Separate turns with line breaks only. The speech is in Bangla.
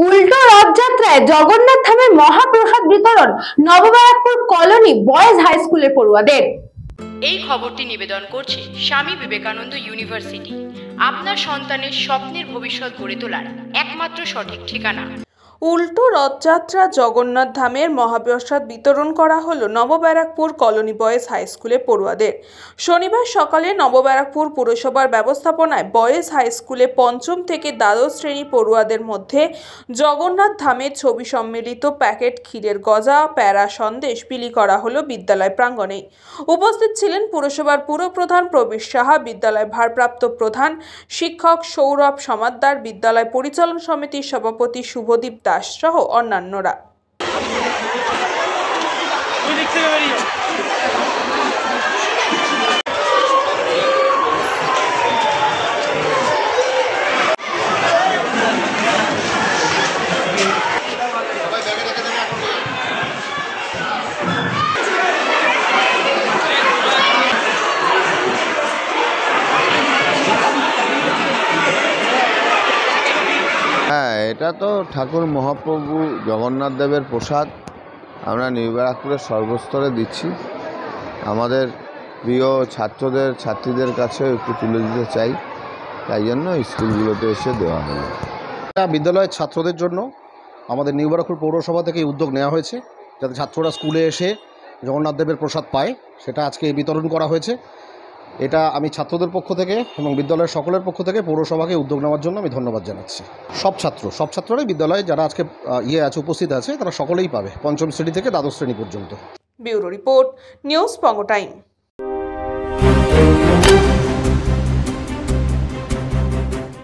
উল্টো রথযাত্রায় জগন্নাথ ধামে মহাপ্রসাদ বিতরণ নববারাকপুর কলোনি বয়েজ হাই স্কুলের পড়ুয়াদের।
এই খবরটি নিবেদন করছে স্বামী বিবেকানন্দ ইউনিভার্সিটি, আপনার সন্তানের স্বপ্নের ভবিষ্যৎ গড়ে তোলার একমাত্র সঠিক ঠিকানা।
উল্টো রথযাত্রা জগন্নাথ ধামের মহাপ্রসাদ বিতরণ করা হলো নববারাকপুর কলোনি বয়েজ হাই স্কুলে পড়ুয়াদের। শনিবার সকালে নববারাকপুর পুরসভার ব্যবস্থাপনায় বয়েজ হাই স্কুলে পঞ্চম থেকে দ্বাদশ শ্রেণী পড়ুয়াদের মধ্যে জগন্নাথ ধামের ছবি সম্মিলিত প্যাকেট ক্ষীরের গজা, প্যারা সন্দেশ বিলি করা হলো বিদ্যালয় প্রাঙ্গণে। উপস্থিত ছিলেন পুরসভার পুরপ্রধান প্রবীর সাহা, বিদ্যালয় ভারপ্রাপ্ত প্রধান শিক্ষক সৌরভ সমাদ্দার, বিদ্যালয় পরিচালন সমিতির সভাপতি শুভদীপ দাস সহ অন্যান্যরা।
হ্যাঁ, এটা তো ঠাকুর মহাপ্রভু জগন্নাথ দেবের প্রসাদ আমরা নিউ ব্যারাকপুরের সর্বস্তরে দিচ্ছি। আমাদের প্রিয় ছাত্রীদের কাছে একটু তুলে দিতে চাই, তাই জন্য স্কুলগুলোতে এসে দেওয়া হলো।
এটা বিদ্যালয়ের ছাত্রদের জন্য আমাদের নিউ ব্যারাকপুর পৌরসভা থেকে উদ্যোগ নেওয়া হয়েছে, যাতে ছাত্ররা স্কুলে এসে জগন্নাথ দেবের প্রসাদ পায়, সেটা আজকে বিতরণ করা হয়েছে। এটা আমি ছাত্রদের পক্ষ থেকে এবং বিদ্যালয়ের সকলের পক্ষ থেকে পৌরসভাকে উদ্যোগ নেওয়ার জন্য আমি ধন্যবাদ জানাচ্ছি। সব ছাত্ররাই বিদ্যালয়ে যারা আজকে উপস্থিত আছে তারা সকলেই পাবে, পঞ্চম শ্রেণী থেকে দ্বাদশ শ্রেণী পর্যন্ত।
ব্যুরো রিপোর্ট, নিউজ পঙ্গ টাইম।